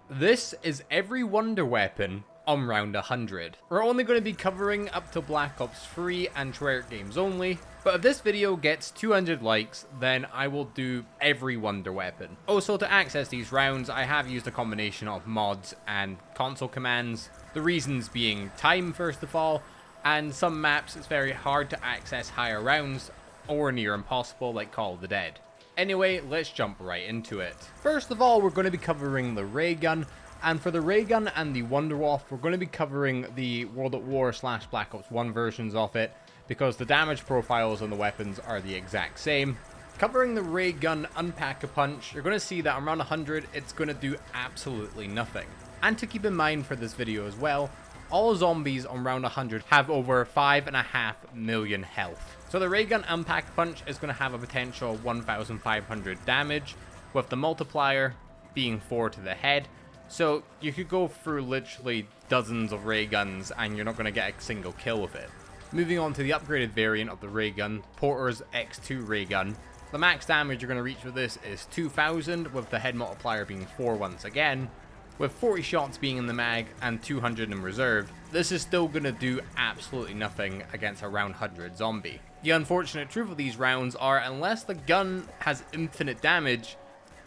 This is every wonder weapon on round 100. We're only going to be covering up to Black Ops 3 and Treyarch games only, but if this video gets 200 likes, then I will do every wonder weapon. Also, to access these rounds, I have used a combination of mods and console commands, the reasons being time first of all, and some maps it's very hard to access higher rounds, or near impossible like Call of the Dead. Anyway, let's jump right into it. First of all, we're going to be covering the ray gun, and for the ray gun and the Wunderwaffe, we're going to be covering the World at War / Black Ops 1 versions of it, because the damage profiles on the weapons are the exact same. Covering the ray gun Unpack-a-Punch, you're going to see that around 100, it's going to do absolutely nothing. And to keep in mind for this video as well, all zombies on round 100 have over 5.5 million health. So the ray gun Unpack-a-Punch is going to have a potential 1,500 damage, with the multiplier being 4 to the head. So you could go through literally dozens of ray guns and you're not going to get a single kill with it. Moving on to the upgraded variant of the ray gun, Porter's X2 ray gun. The max damage you're going to reach with this is 2,000, with the head multiplier being 4 once again. With 40 shots being in the mag and 200 in reserve, this is still going to do absolutely nothing against a round 100 zombie. The unfortunate truth of these rounds are, unless the gun has infinite damage,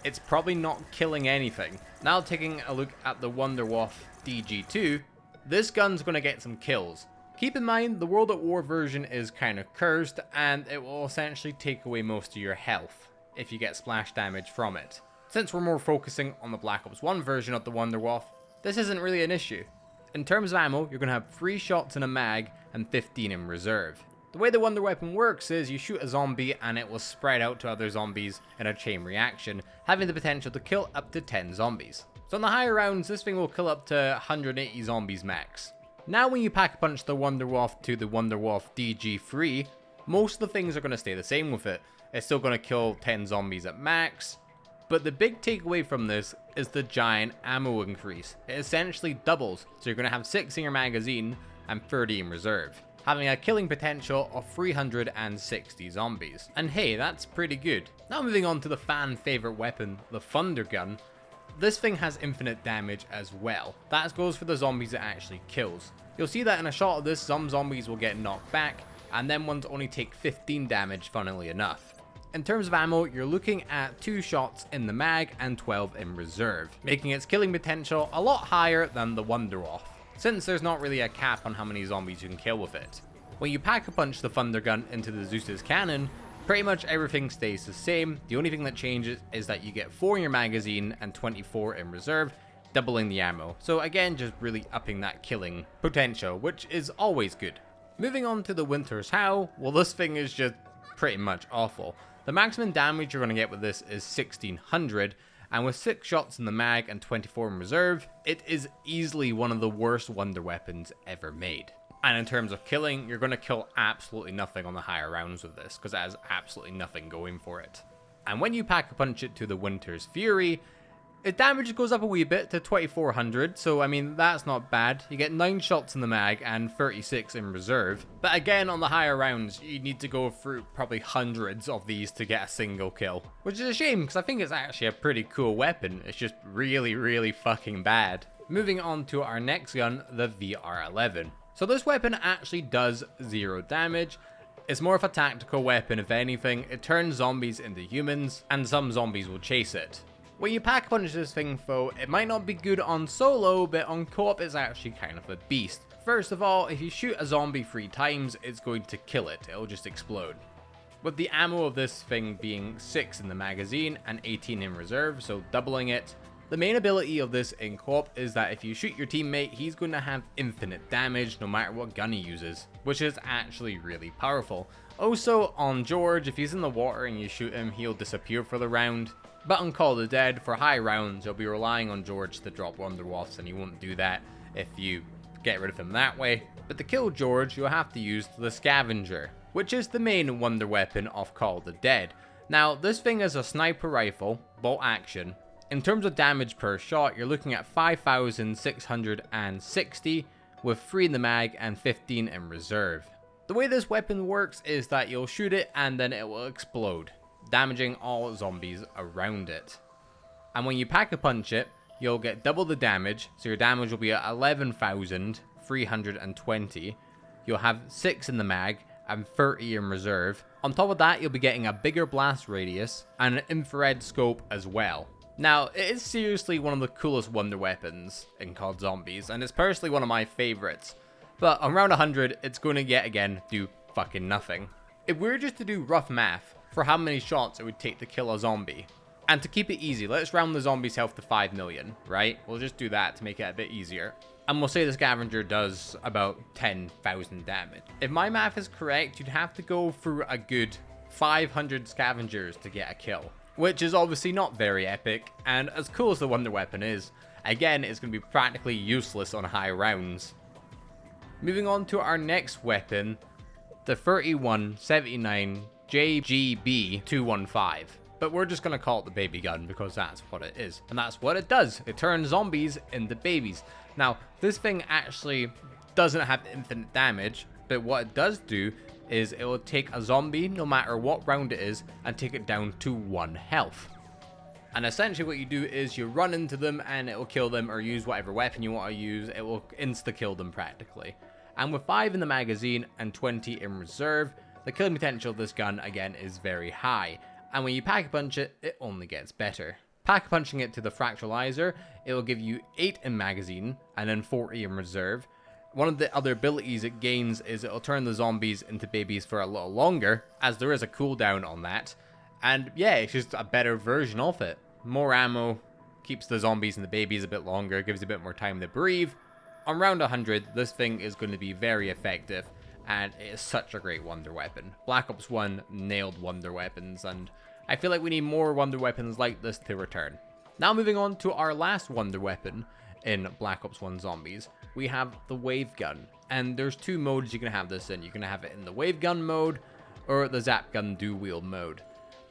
it's probably not killing anything. Now taking a look at the Wunderwaffe DG2, this gun's going to get some kills. Keep in mind, the World at War version is kind of cursed, and it will essentially take away most of your health if you get splash damage from it. Since we're more focusing on the Black Ops 1 version of the Wunderwaffe, this isn't really an issue. In terms of ammo, you're going to have 3 shots in a mag and 15 in reserve. The way the wonder weapon works is you shoot a zombie and it will spread out to other zombies in a chain reaction, having the potential to kill up to 10 zombies. So in the higher rounds, this thing will kill up to 180 zombies max. Now when you pack-punch the Wunderwaffe to the Wunderwaffe DG3, most of the things are going to stay the same with it. It's still going to kill 10 zombies at max. But the big takeaway from this is the giant ammo increase. It essentially doubles, so you're going to have 6 in your magazine and 30 in reserve, having a killing potential of 360 zombies. And hey, that's pretty good. Now moving on to the fan favorite weapon, the Thunder Gun. This thing has infinite damage as well. That goes for the zombies it actually kills. You'll see that in a shot of this, some zombies will get knocked back, and then ones only take 15 damage, funnily enough. In terms of ammo, you're looking at 2 shots in the mag and 12 in reserve, making its killing potential a lot higher than the Wunderwaffe, since there's not really a cap on how many zombies you can kill with it. When you pack-a-punch the Thunder Gun into the Zeus's cannon, pretty much everything stays the same. The only thing that changes is that you get 4 in your magazine and 24 in reserve, doubling the ammo. So again, just really upping that killing potential, which is always good. Moving on to the Winter's Howl, well, this thing is just pretty much awful. The maximum damage you're going to get with this is 1600, and with 6 shots in the mag and 24 in reserve, it is easily one of the worst wonder weapons ever made. And in terms of killing, you're going to kill absolutely nothing on the higher rounds with this, because it has absolutely nothing going for it. And when you pack-a-punch it to the Winter's Fury, its damage goes up a wee bit to 2400, so I mean, that's not bad. You get 9 shots in the mag and 36 in reserve. But again, on the higher rounds, you need to go through probably hundreds of these to get a single kill. Which is a shame, because I think it's actually a pretty cool weapon. It's just really, really fucking bad. Moving on to our next gun, the VR11. So this weapon actually does 0 damage. It's more of a tactical weapon. If anything, it turns zombies into humans, and some zombies will chase it. When you pack-punch this thing though, it might not be good on solo, but on co-op it's actually kind of a beast. First of all, if you shoot a zombie 3 times, it's going to kill it. It'll just explode. With the ammo of this thing being 6 in the magazine and 18 in reserve, so doubling it. The main ability of this in co-op is that if you shoot your teammate, he's going to have infinite damage no matter what gun he uses, which is actually really powerful. Also, on George, if he's in the water and you shoot him, he'll disappear for the round. But on Call of the Dead, for high rounds, you'll be relying on George to drop Wunderwaffes, and he won't do that if you get rid of him that way. But to kill George, you'll have to use the Scavenger, which is the main wonder weapon of Call of the Dead. Now, this thing is a sniper rifle, bolt action. In terms of damage per shot, you're looking at 5,660, with 3 in the mag and 15 in reserve. The way this weapon works is that you'll shoot it and then it will explode, damaging all zombies around it. And when you pack-a-punch it, you'll get double the damage, so your damage will be at 11,320. You'll have 6 in the mag and 30 in reserve. On top of that, you'll be getting a bigger blast radius and an infrared scope as well. Now, it is seriously one of the coolest wonder weapons in COD Zombies, and it's personally one of my favorites. But on round 100, it's going to yet again do fucking nothing. If we were just to do rough math for how many shots it would take to kill a zombie, and to keep it easy, let's round the zombie's health to 5 million, right? We'll just do that to make it a bit easier. And we'll say the scavenger does about 10,000 damage. If my math is correct, you'd have to go through a good 500 scavengers to get a kill, which is obviously not very epic, and as cool as the wonder weapon is, again, it's going to be practically useless on high rounds. Moving on to our next weapon, the 3179 JGB 215. But we're just going to call it the baby gun because that's what it is. And that's what it does. It turns zombies into babies. Now, this thing actually doesn't have infinite damage, but what it does do is it will take a zombie, no matter what round it is, and take it down to 1 health. And essentially what you do is you run into them and it will kill them, or use whatever weapon you want to use. It will insta-kill them practically. And with 5 in the magazine and 20 in reserve, the killing potential of this gun, again, is very high. And when you pack-a-punch it, it only gets better. Pack-a-punching it to the fractalizer, it will give you 8 in magazine and then 40 in reserve. One of the other abilities it gains is it will turn the zombies into babies for a little longer, as there is a cooldown on that. And yeah, it's just a better version of it. More ammo, keeps the zombies and the babies a bit longer, gives you a bit more time to breathe. On round 100, this thing is going to be very effective, and it is such a great wonder weapon. Black Ops 1 nailed wonder weapons, and I feel like we need more wonder weapons like this to return. Now moving on to our last wonder weapon in Black Ops 1 Zombies, we have the wave gun. And there's 2 modes you can have this in. You can have it in the wave gun mode or the zap gun dual wield mode.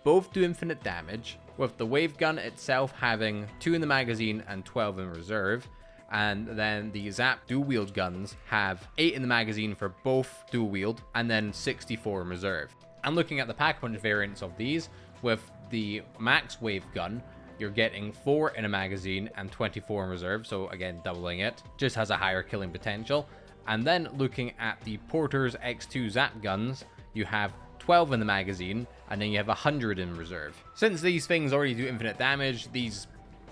Both do infinite damage, with the wave gun itself having 2 in the magazine and 12 in reserve. And then the zap dual wield guns have 8 in the magazine for both dual wield and then 64 in reserve. And looking at the pack-a-punch variants of these, with the max wave gun, you're getting 4 in a magazine and 24 in reserve, so again doubling it, just has a higher killing potential. And then looking at the Porter's X2 zap guns, you have 12 in the magazine and then you have 100 in reserve. Since these things already do infinite damage, these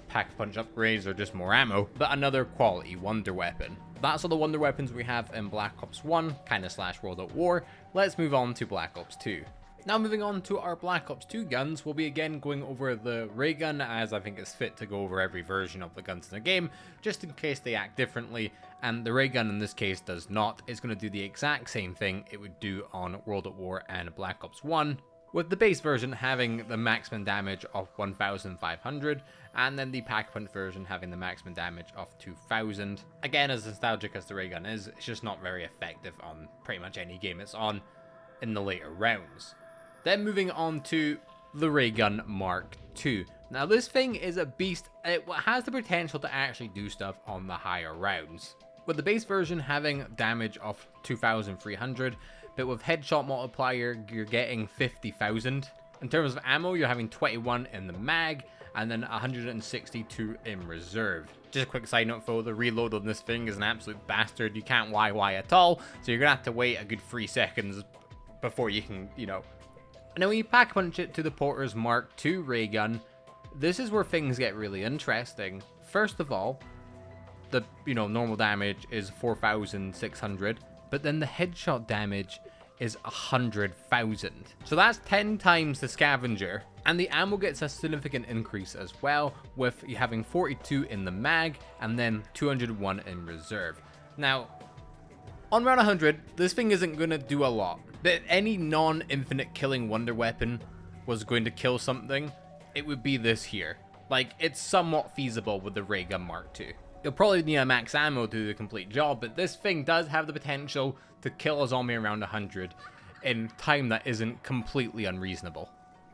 pack-a-punch upgrades are just more ammo, but another quality wonder weapon. That's all the wonder weapons we have in Black Ops 1, kinda slash World at War. Let's move on to Black Ops 2. Now moving on to our Black Ops 2 guns, we'll be again going over the ray gun, as I think it's fit to go over every version of the guns in the game, just in case they act differently, and the ray gun in this case does not. It's going to do the exact same thing it would do on World at War and Black Ops 1, with the base version having the maximum damage of 1,500, and then the pack-a-punch version having the maximum damage of 2,000. Again, as nostalgic as the ray gun is, it's just not very effective on pretty much any game it's on in the later rounds. Then moving on to the Ray Gun Mark II. Now this thing is a beast. It has the potential to actually do stuff on the higher rounds, with the base version having damage of 2,300, but with headshot multiplier you're getting 50,000. In terms of ammo, you're having 21 in the mag and then 162 in reserve. Just a quick side note though, the reload on this thing is an absolute bastard. You can't YY at all, so you're gonna have to wait a good 3 seconds before you can, And then when you pack-a-punch it to the Porter's Mark II ray gun, this is where things get really interesting. First of all, the normal damage is 4,600, but then the headshot damage is 100,000. So that's 10 times the scavenger, and the ammo gets a significant increase as well, with you having 42 in the mag and then 201 in reserve. Now, on round 100, this thing isn't going to do a lot. But any non-infinite killing wonder weapon was going to kill something, it would be this here. Like, it's somewhat feasible with the Ray Gun Mark II. You'll probably need a max ammo to do the complete job, but this thing does have the potential to kill a zombie around 100 in time that isn't completely unreasonable.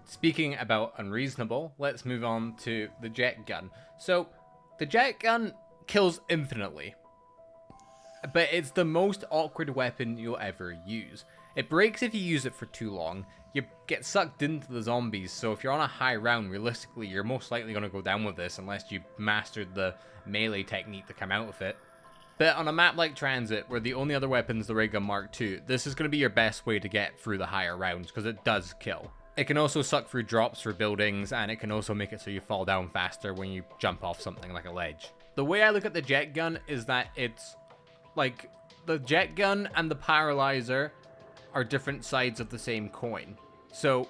Speaking about unreasonable, let's move on to the jet gun. So, the jet gun kills infinitely, but it's the most awkward weapon you'll ever use. It breaks if you use it for too long, you get sucked into the zombies, so if you're on a high round, realistically, you're most likely going to go down with this unless you mastered the melee technique to come out of it. But on a map like Transit, where the only other weapon is the Ray Gun Mark II, this is going to be your best way to get through the higher rounds, because it does kill. It can also suck through drops for buildings, and it can also make it so you fall down faster when you jump off something like a ledge. The way I look at the jet gun is that it's like the jet gun and the paralyzer are different sides of the same coin. So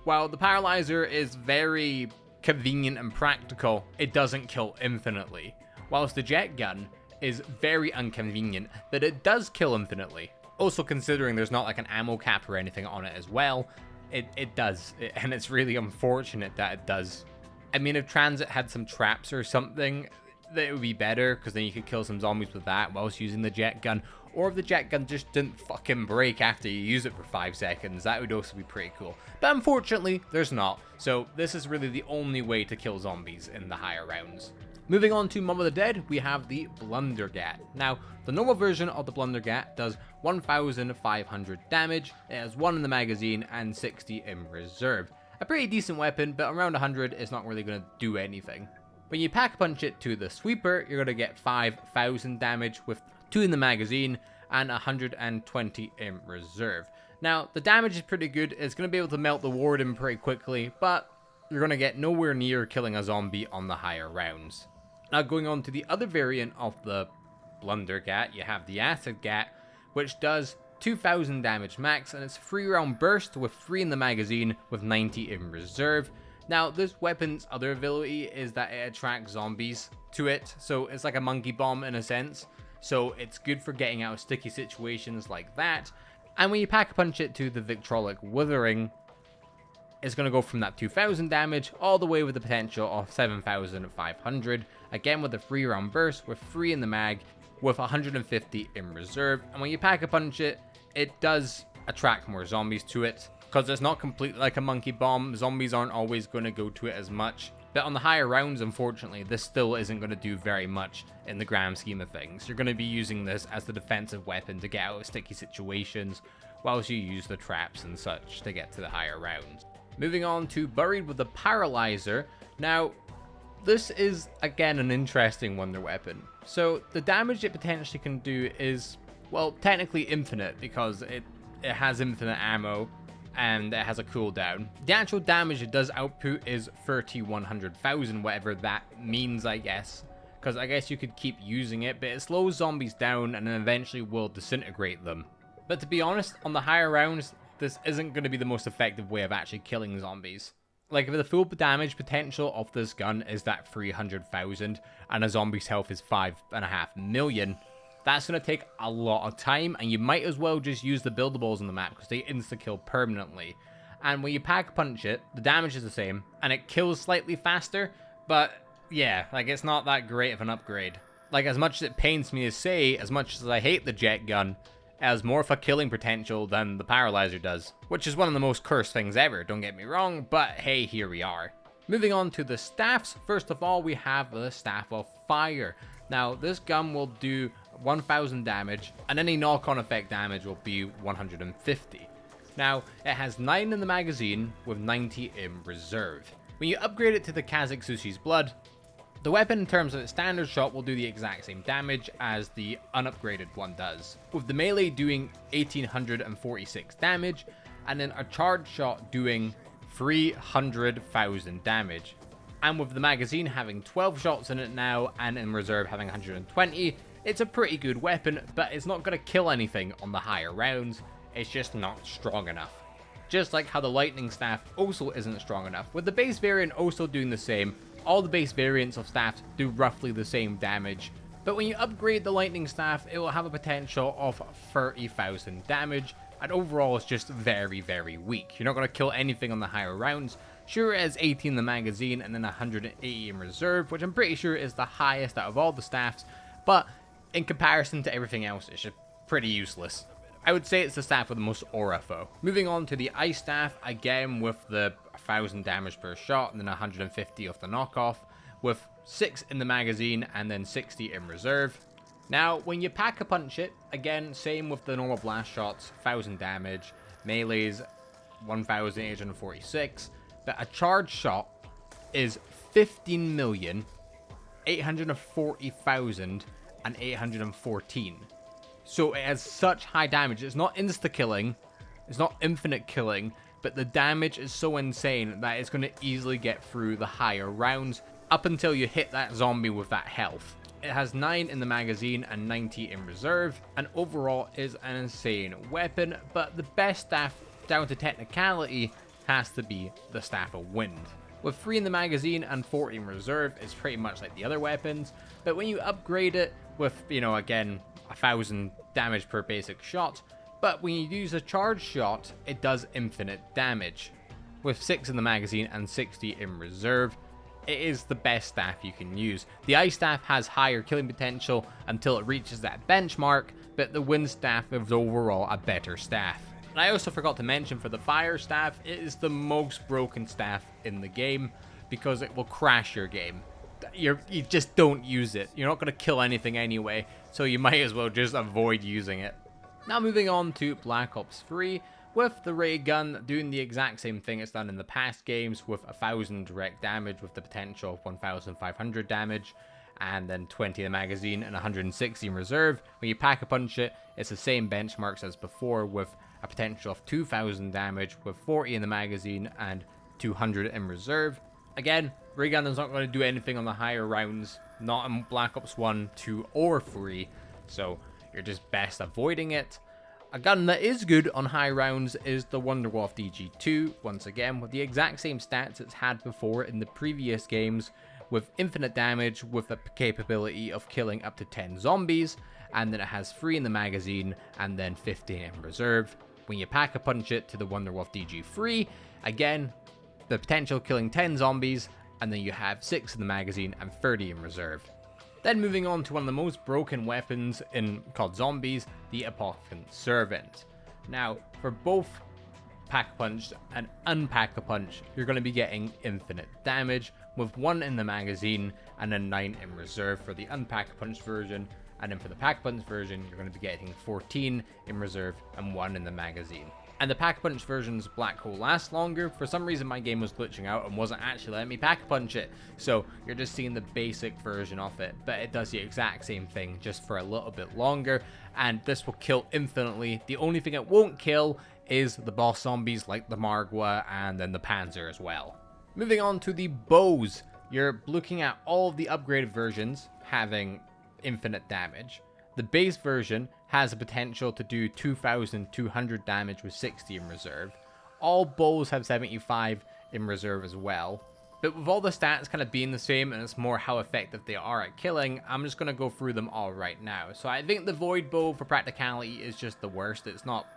while the paralyzer is very convenient and practical, it doesn't kill infinitely. Whilst the jet gun is very inconvenient, but it does kill infinitely. Also considering there's not like an ammo cap or anything on it as well, it does. And it's really unfortunate that it does. I mean, if Transit had some traps or something, that it would be better, because then you could kill some zombies with that whilst using the jet gun. Or if the jet gun just didn't fucking break after you use it for 5 seconds, that would also be pretty cool. But unfortunately, there's not. So this is really the only way to kill zombies in the higher rounds. Moving on to Mob of the Dead, we have the Blundergat. Now, the normal version of the Blundergat does 1,500 damage, it has 1 in the magazine and 60 in reserve. A pretty decent weapon, but around 100 is not really going to do anything. When you pack punch it to the Sweeper, you're going to get 5,000 damage with 2 in the magazine and 120 in reserve. Now, the damage is pretty good, it's going to be able to melt the Warden pretty quickly, but you're going to get nowhere near killing a zombie on the higher rounds. Now going on to the other variant of the Blundergat, you have the Acid Gat, which does 2,000 damage max, and it's 3 round burst with 3 in the magazine with 90 in reserve. Now this weapon's other ability is that it attracts zombies to it, so it's like a monkey bomb in a sense. So it's good for getting out of sticky situations like that. And when you pack a punch it to the Victrolic Withering, it's going to go from that 2,000 damage all the way with the potential of 7,500, again with a 3 round burst with 3 in the mag with 150 in reserve. And when you pack a punch it, it does attract more zombies to it, because it's not completely like a monkey bomb. Zombies aren't always going to go to it as much. But on the higher rounds, unfortunately, this still isn't going to do very much in the grand scheme of things. You're going to be using this as the defensive weapon to get out of sticky situations, whilst you use the traps and such to get to the higher rounds. Moving on to Buried with the Paralyzer. Now, this is, again, an interesting wonder weapon. So, the damage it potentially can do is, well, technically infinite, because it has infinite ammo, and it has a cooldown. The actual damage it does output is 100,000, whatever that means, I guess. Because I guess you could keep using it, but it slows zombies down and then eventually will disintegrate them. But to be honest, on the higher rounds, this isn't going to be the most effective way of actually killing zombies. Like, if the full damage potential of this gun is that 300,000 and a zombie's health is 5.5 million, that's going to take a lot of time, and you might as well just use the buildables on the map because they insta-kill permanently. And when you pack punch it, the damage is the same, and it kills slightly faster, but yeah, like, it's not that great of an upgrade. Like, as much as it pains me to say, as much as I hate the jet gun, it has more of a killing potential than the Paralyzer does, which is one of the most cursed things ever, don't get me wrong, but hey, here we are. Moving on to the staffs, first of all, we have the Staff of Fire. Now, this gun will do 1,000 damage, and any knock-on effect damage will be 150. Now, it has 9 in the magazine with 90 in reserve. When you upgrade it to the Kazaksushi's Blood, the weapon in terms of its standard shot will do the exact same damage as the unupgraded one does, with the melee doing 1,846 damage, and then a charge shot doing 300,000 damage. And with the magazine having 12 shots in it now, and in reserve having 120, it's a pretty good weapon, but it's not going to kill anything on the higher rounds, it's just not strong enough. Just like how the Lightning Staff also isn't strong enough, with the base variant also doing the same. All the base variants of staffs do roughly the same damage, but when you upgrade the Lightning Staff, it will have a potential of 30,000 damage, and overall it's just very, very weak. You're not going to kill anything on the higher rounds. Sure, it has 80 in the magazine and then 180 in reserve, which I'm pretty sure is the highest out of all the staffs, but in comparison to everything else, it's just pretty useless. I would say it's the staff with the most aura foe. Moving on to the Ice Staff, again with the 1,000 damage per shot and then 150 off the knockoff, with 6 in the magazine and then 60 in reserve. Now, when you pack a punch it, again, same with the normal blast shots, 1,000 damage, melees 1,846, but a charge shot is 15,840,814. So it has such high damage. It's not insta-killing, it's not infinite killing, but the damage is so insane that it's going to easily get through the higher rounds up until you hit that zombie with that health. It has 9 in the magazine and 90 in reserve, and overall is an insane weapon, but the best staff down to technicality has to be the Staff of Wind. With 3 in the magazine and 40 in reserve, it's pretty much like the other weapons, but when you upgrade it with, again, 1,000 damage per basic shot, but when you use a charge shot, it does infinite damage. With 6 in the magazine and 60 in reserve, it is the best staff you can use. The Ice Staff has higher killing potential until it reaches that benchmark, but the Wind Staff is overall a better staff. And I also forgot to mention for the Fire Staff, it is the most broken staff in the game because it will crash your game. You just don't use it. You're not going to kill anything anyway, so you might as well just avoid using it. Now moving on to Black Ops 3, with the ray gun doing the exact same thing it's done in the past games, with 1,000 direct damage with the potential of 1,500 damage, and then 20 in the magazine and 160 in reserve. When you pack a punch it, it's the same benchmarks as before, with a potential of 2,000 damage with 40 in the magazine and 200 in reserve. Again, ray gun is not going to do anything on the higher rounds, not in Black Ops 1, 2 or 3, so you're just best avoiding it. A gun that is good on high rounds is the Wunderwaffe DG2, once again with the exact same stats it's had before in the previous games, with infinite damage with the capability of killing up to 10 zombies, and then it has 3 in the magazine and then 15 in reserve. When you pack a punch it to the Wunderwaffe DG3, again, the potential of killing 10 zombies, and then you have 6 in the magazine and 30 in reserve. Then moving on to one of the most broken weapons in COD Zombies, the Apothicant Servant. Now, for both Pack-a-Punch and Unpack-a-Punch, you're going to be getting infinite damage, with 1 in the magazine and then 9 in reserve for the Unpack-a-Punch version, and then for the Pack-a-Punch version, you're going to be getting 14 in reserve and 1 in the magazine. And the Pack-a-Punch version's black hole lasts longer. For some reason my game was glitching out and wasn't actually letting me Pack-a-Punch it, so you're just seeing the basic version of it, but it does the exact same thing just for a little bit longer, and this will kill infinitely. The only thing it won't kill is the boss zombies like the Margwa and then the Panzer as well. Moving on to the bows, you're looking at all of the upgraded versions having infinite damage. The base version has a potential to do 2,200 damage with 60 in reserve. All bows have 75 in reserve as well. But with all the stats kind of being the same, and it's more how effective they are at killing, I'm just going to go through them all right now. So I think the Void Bow for practicality is just the worst. It's not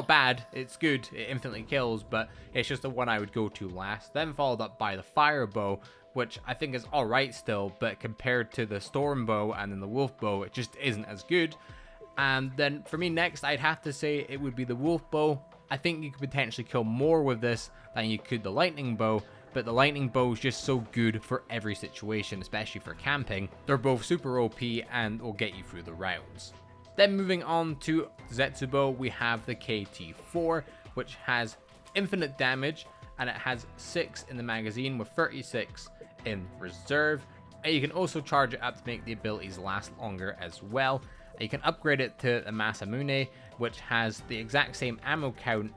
bad, it's good, it infinitely kills, but it's just the one I would go to last. Then followed up by the Fire Bow, which I think is alright still, but compared to the Storm Bow and then the Wolf Bow, it just isn't as good. And then for me next, I'd have to say it would be the Wolf Bow. I think you could potentially kill more with this than you could the Lightning Bow, but the Lightning Bow is just so good for every situation, especially for camping. They're both super OP and will get you through the rounds. Then moving on to Zetsubo, we have the KT4, which has infinite damage, and it has 6 in the magazine with 36 in reserve. And you can also charge it up to make the abilities last longer as well. And you can upgrade it to the Masamune, which has the exact same ammo count,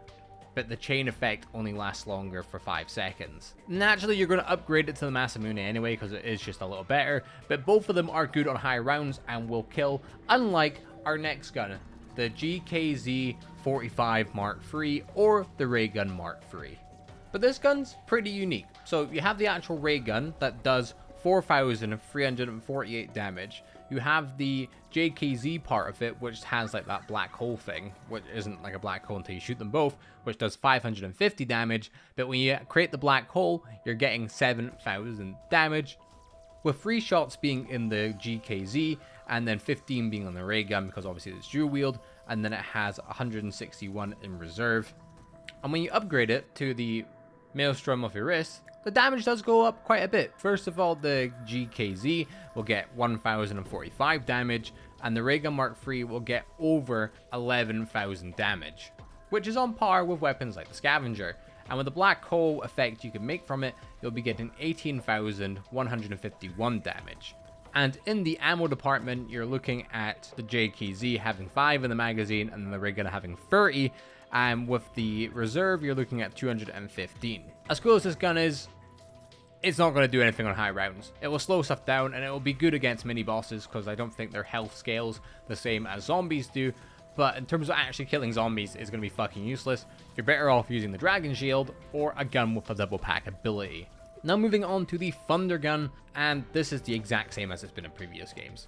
but the chain effect only lasts longer for 5 seconds. Naturally, you're going to upgrade it to the Masamune anyway, because it is just a little better, but both of them are good on high rounds and will kill, unlike our next gun, the GKZ-45 Mark III or the Ray Gun Mark III. But this gun's pretty unique. So you have the actual ray gun that does 4,348 damage. You have the JKZ part of it, which has like that black hole thing, which isn't like a black hole until you shoot them both, which does 550 damage. But when you create the black hole, you're getting 7,000 damage, with 3 shots being in the GKZ and then 15 being on the ray gun, because obviously it's dual wield, and then it has 161 in reserve. And when you upgrade it to the Maelstrom of Iris, the damage does go up quite a bit. First of all, the GKZ will get 1,045 damage, and the Ray Gun Mark III will get over 11,000 damage. which is on par with weapons like the scavenger. And with the black hole effect you can make from it, you'll be getting 18,151 damage. And in the ammo department, you're looking at the JKZ having 5 in the magazine and the ray gun having 30. And with the reserve, you're looking at 215. As cool as this gun is, it's not going to do anything on high rounds. It will slow stuff down and it will be good against mini bosses because I don't think their health scales the same as zombies do. But in terms of actually killing zombies, it's going to be fucking useless. You're better off using the dragon shield or a gun with a double pack ability. Now moving on to the thunder gun, and this is the exact same as it's been in previous games.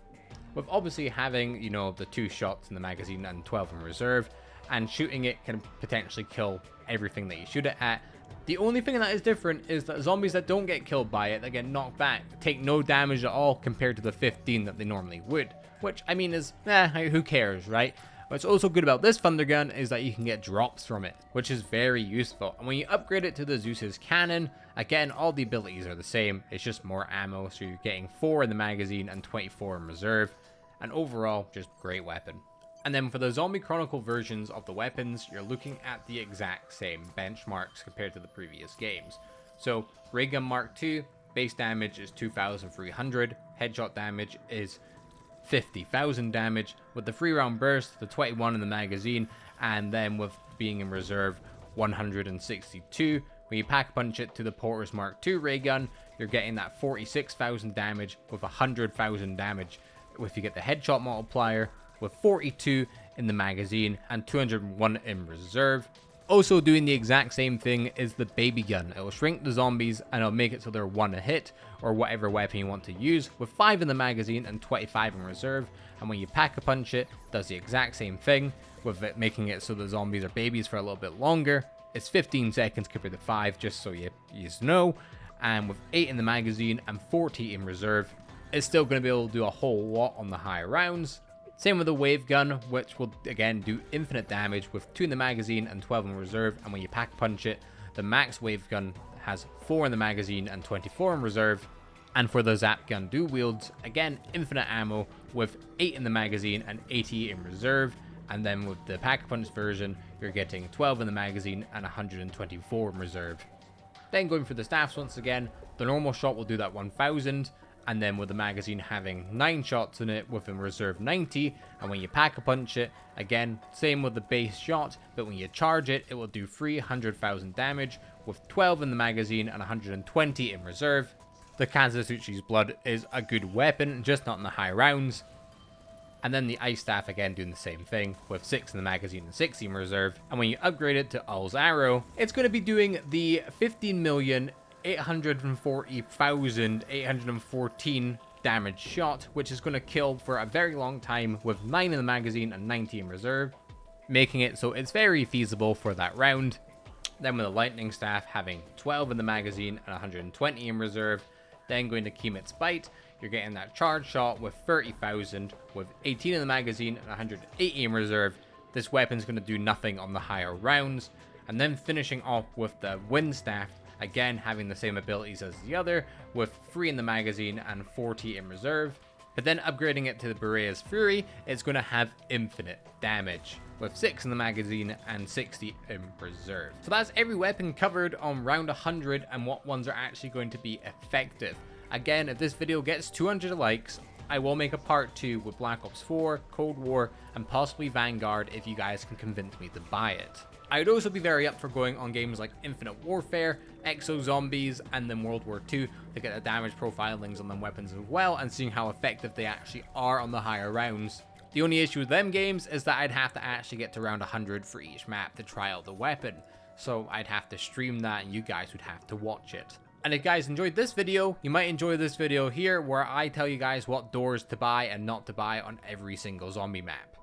With obviously having, you know, the 2 shots in the magazine and 12 in reserve, and shooting it can potentially kill everything that you shoot it at. The only thing that is different is that zombies that don't get killed by it, that get knocked back, take no damage at all compared to the 15 that they normally would. Which, I mean, is, who cares, right? What's also good about this thunder gun is that you can get drops from it, which is very useful. And when you upgrade it to the Zeus's cannon, again, all the abilities are the same. It's just more ammo, so you're getting 4 in the magazine and 24 in reserve. And overall, just great weapon. And then for the Zombie Chronicle versions of the weapons, you're looking at the exact same benchmarks compared to the previous games. So, Ray Gun Mark II, base damage is 2,300, headshot damage is 50,000 damage, with the 3-round burst, the 21 in the magazine, and then with being in reserve, 162. When you pack punch it to the Porter's Mark II ray gun, you're getting that 46,000 damage with 100,000 damage if you get the headshot multiplier, with 42 in the magazine and 201 in reserve. Also doing the exact same thing is the baby gun. It will shrink the zombies and it'll make it so they're 1 a hit, or whatever weapon you want to use, with 5 in the magazine and 25 in reserve. And when you pack a punch it, does the exact same thing, with it making it so the zombies are babies for a little bit longer. It's 15 seconds compared to 5, just so you know. And with 8 in the magazine and 40 in reserve, it's still going to be able to do a whole lot on the high rounds. Same with the wave gun, which will again do infinite damage with 2 in the magazine and 12 in reserve. And when you pack punch it, the max wave gun has 4 in the magazine and 24 in reserve. And for the zap gun dual wields, again infinite ammo with 8 in the magazine and 80 in reserve. And then with the pack punch version, you're getting 12 in the magazine and 124 in reserve. Then going for the staffs once again, the normal shot will do that 1000. And then with the magazine having 9 shots in it with in reserve 90, and when you pack a punch it, again, same with the base shot, but when you charge it, it will do 300,000 damage with 12 in the magazine and 120 in reserve. The Kazutsuchi's Blood is a good weapon, just not in the high rounds. And then the Ice Staff again doing the same thing with 6 in the magazine and 60 in reserve. And when you upgrade it to All's Arrow, it's going to be doing the 15,840,814 damage shot, which is going to kill for a very long time with 9 in the magazine and 90 in reserve, making it so it's very feasible for that round. Then with the Lightning Staff having 12 in the magazine and 120 in reserve, then going to Kemet's Bite, you're getting that charge shot with 30,000 with 18 in the magazine and 180 in reserve. This weapon's going to do nothing on the higher rounds. And then finishing off with the Wind Staff, again having the same abilities as the other, with 3 in the magazine and 40 in reserve. But then upgrading it to the Berea's Fury, it's going to have infinite damage, with 6 in the magazine and 60 in reserve. So that's every weapon covered on round 100 and what ones are actually going to be effective. Again, if this video gets 200 likes, I will make a part 2 with Black Ops 4, Cold War, and possibly Vanguard if you guys can convince me to buy it. I'd also be very up for going on games like Infinite Warfare, Exo Zombies, and then World War II to get the damage profilings on them weapons as well and seeing how effective they actually are on the higher rounds. The only issue with them games is that I'd have to actually get to round 100 for each map to try out the weapon. So I'd have to stream that and you guys would have to watch it. And if you guys enjoyed this video, you might enjoy this video here where I tell you guys what doors to buy and not to buy on every single zombie map.